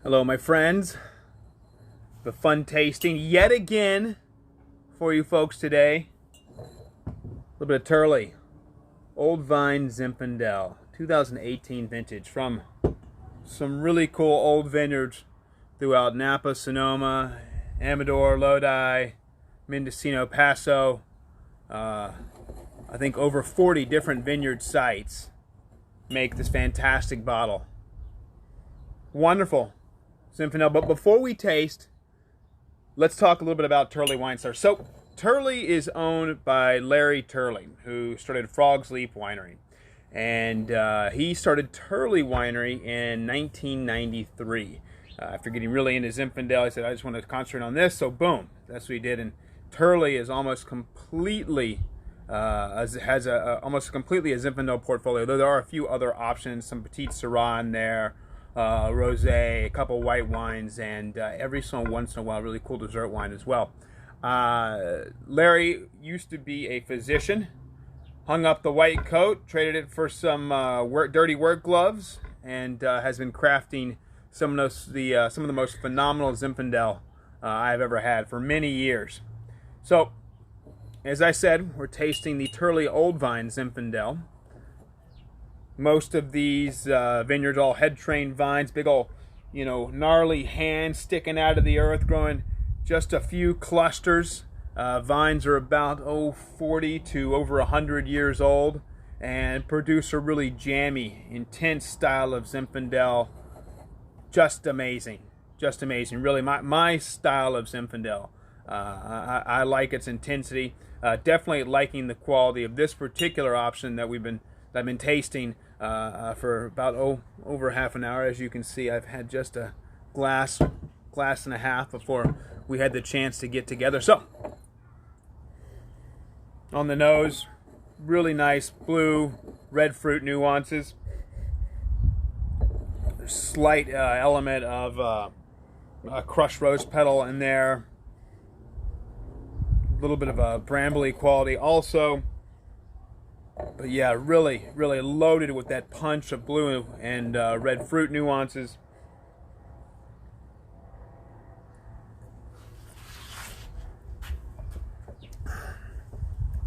Hello, my friends. The fun tasting yet again for you folks today. A little bit of Turley Old Vine Zinfandel, 2018 vintage from some really cool old vineyards throughout Napa, Sonoma, Amador, Lodi, Mendocino, Paso. I think over 40 different vineyard sites make this fantastic bottle. Wonderful Zinfandel. But before we taste, let's talk a little bit about Turley Wine Cellars. So Turley is owned by Larry Turley, who started Frog's Leap Winery. And he started Turley Winery in 1993. After getting really into Zinfandel, he said, I just want to concentrate on this. So boom, that's what he did. And Turley is almost completely, almost completely a Zinfandel portfolio, though there are a few other options, some Petite Syrah in there, rosé, a couple white wines, and every so once in a while, really cool dessert wine as well. Larry used to be a physician, hung up the white coat, traded it for some dirty work gloves, and has been crafting some of the most phenomenal Zinfandel I've ever had for many years. So, as I said, we're tasting the Turley Old Vine Zinfandel. Most of these vineyards, all head-trained vines, big old, gnarly hands sticking out of the earth, growing just a few clusters. Vines are about 40 to over 100 years old and produce a really jammy, intense style of Zinfandel. Just amazing, just amazing. Really, my style of Zinfandel. I like its intensity. Definitely liking the quality of this particular option that I've been tasting for about over half an hour. As you can see, I've had just a glass and a half before we had the chance to get together. So, on the nose, really nice blue, red fruit nuances. Slight element of a crushed rose petal in there. A little bit of a brambly quality also. But yeah, really, really loaded with that punch of blue and red fruit nuances.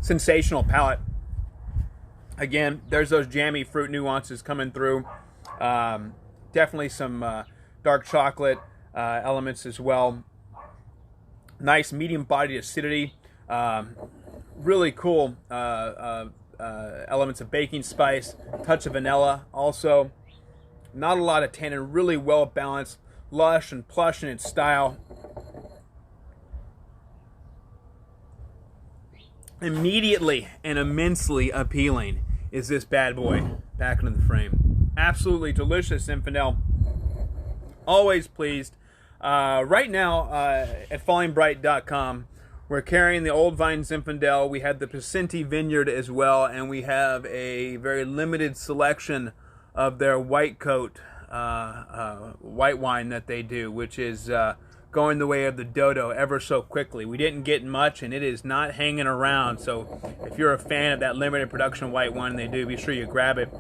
Sensational palate. Again, there's those jammy fruit nuances coming through. Definitely some dark chocolate elements as well. Nice medium-bodied acidity. Really cool elements of baking spice, touch of vanilla also. Not a lot of tannin, really well balanced, lush and plush in its style. Immediately and immensely appealing is this bad boy back into the frame. Absolutely delicious Zinfandel. Always pleased. Right now at fallingbright.com, we're carrying the Old Vine Zinfandel. We had the Pacenti Vineyard as well, and we have a very limited selection of their white coat white wine that they do, which is going the way of the dodo ever so quickly. We didn't get much, and it is not hanging around. So if you're a fan of that limited production white wine they do, be sure you grab it.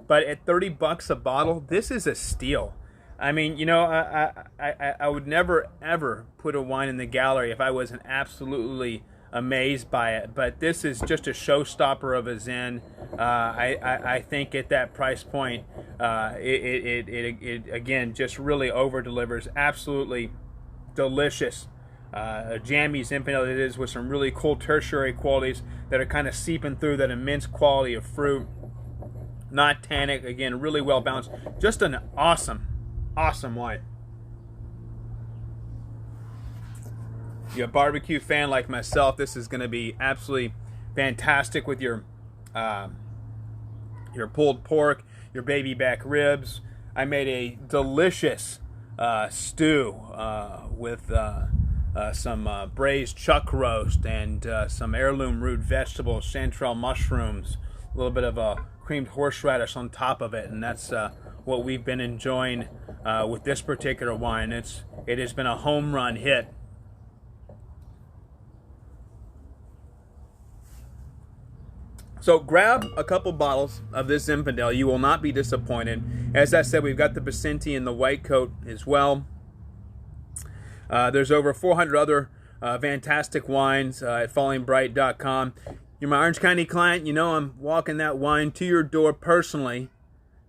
But at $30 a bottle, this is a steal. I mean, I would never, ever put a wine in the gallery if I wasn't absolutely amazed by it. But this is just a showstopper of a Zin. I think at that price point, it again, just really over-delivers. Absolutely delicious. A jammy Zinfandel it is, with some really cool tertiary qualities that are kind of seeping through that immense quality of fruit. Not tannic. Again, really well balanced. Just an awesome wine. You're a barbecue fan like myself, this is going to be absolutely fantastic with your pulled pork, your baby back ribs. I made a delicious stew with some braised chuck roast and some heirloom root vegetables, chanterelle mushrooms, a little bit of a creamed horseradish on top of it, and that's what we've been enjoying with this particular wine. It has been a home run hit. So grab a couple bottles of this Zinfandel. You will not be disappointed. As I said, we've got the Vicente and the White Coat as well. There's over 400 other fantastic wines at fallingbright.com. You're my Orange County client. You know I'm walking that wine to your door personally.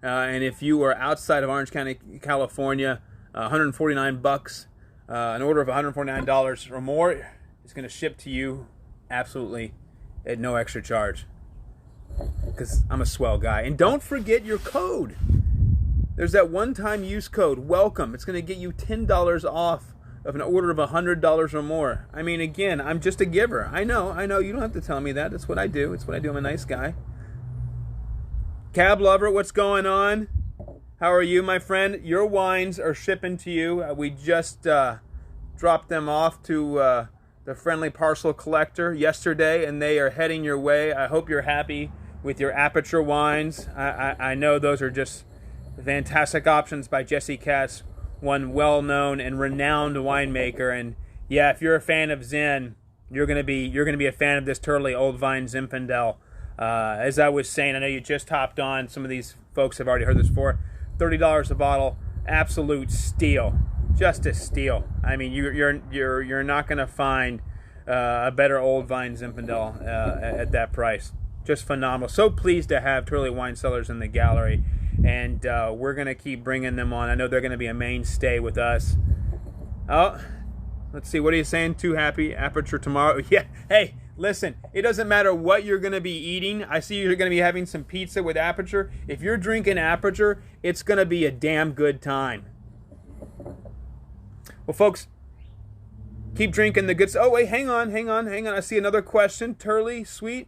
And if you are outside of Orange County, California, $149, an order of $149 or more is going to ship to you absolutely at no extra charge. Because I'm a swell guy. And don't forget your code. There's that one-time use code, WELCOME. It's going to get you $10 off of an order of $100 or more. I mean, again, I'm just a giver. I know. You don't have to tell me that. That's what I do. It's what I do. I'm a nice guy. Cab Lover, what's going on? How are you, my friend? Your wines are shipping to you. We just dropped them off to the friendly parcel collector yesterday, and they are heading your way. I hope you're happy with your Aperture wines. I know those are just fantastic options by Jesse Katz, one well-known and renowned winemaker. And yeah, if you're a fan of Zin, you're gonna be a fan of this Turley Old Vine Zinfandel. As I was saying, I know you just hopped on. Some of these folks have already heard this before. $30 a bottle, absolute steal, just a steal. I mean, you're not gonna find a better Old Vine Zinfandel at that price. Just phenomenal. So pleased to have Turley Wine Cellars in the gallery, and we're going to keep bringing them on. I know they're going to be a mainstay with us. Oh, let's see. What are you saying? Too happy? Aperture tomorrow? Yeah. Hey, listen, it doesn't matter what you're going to be eating. I see you're going to be having some pizza with Aperture. If you're drinking Aperture, it's going to be a damn good time. Well, folks, keep drinking the good stuff. Oh, wait, hang on. I see another question. Turley, sweet?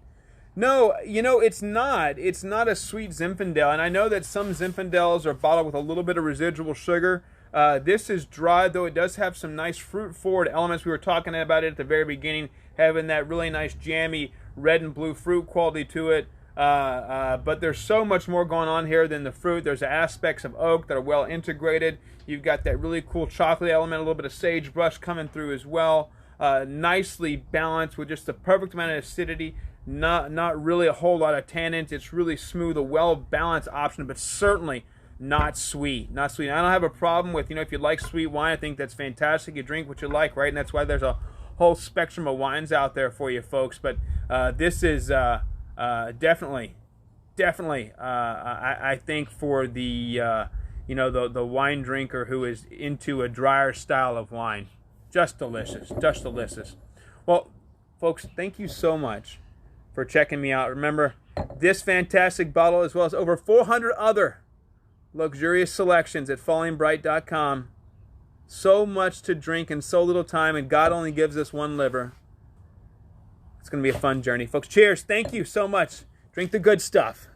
No, you know, it's not. It's not a sweet Zinfandel. And I know that some Zinfandels are bottled with a little bit of residual sugar. This is dry, though it does have some nice fruit-forward elements. We were talking about it at the very beginning, having that really nice jammy red and blue fruit quality to it. But there's so much more going on here than the fruit. There's aspects of oak that are well integrated. You've got that really cool chocolate element, a little bit of sagebrush coming through as well. Nicely balanced with just the perfect amount of acidity. Not really a whole lot of tannins. It's really smooth, a well-balanced option, but certainly not sweet. Not sweet. I don't have a problem with, if you like sweet wine, I think that's fantastic. You drink what you like, right? And that's why there's a whole spectrum of wines out there for you folks. But this is definitely, I think for the, the wine drinker who is into a drier style of wine. Just delicious. Just delicious. Well, folks, thank you so much for checking me out. Remember, this fantastic bottle, as well as over 400 other luxurious selections at fallingbright.com. So much to drink in so little time, and God only gives us one liver. It's going to be a fun journey. Folks, cheers. Thank you so much. Drink the good stuff.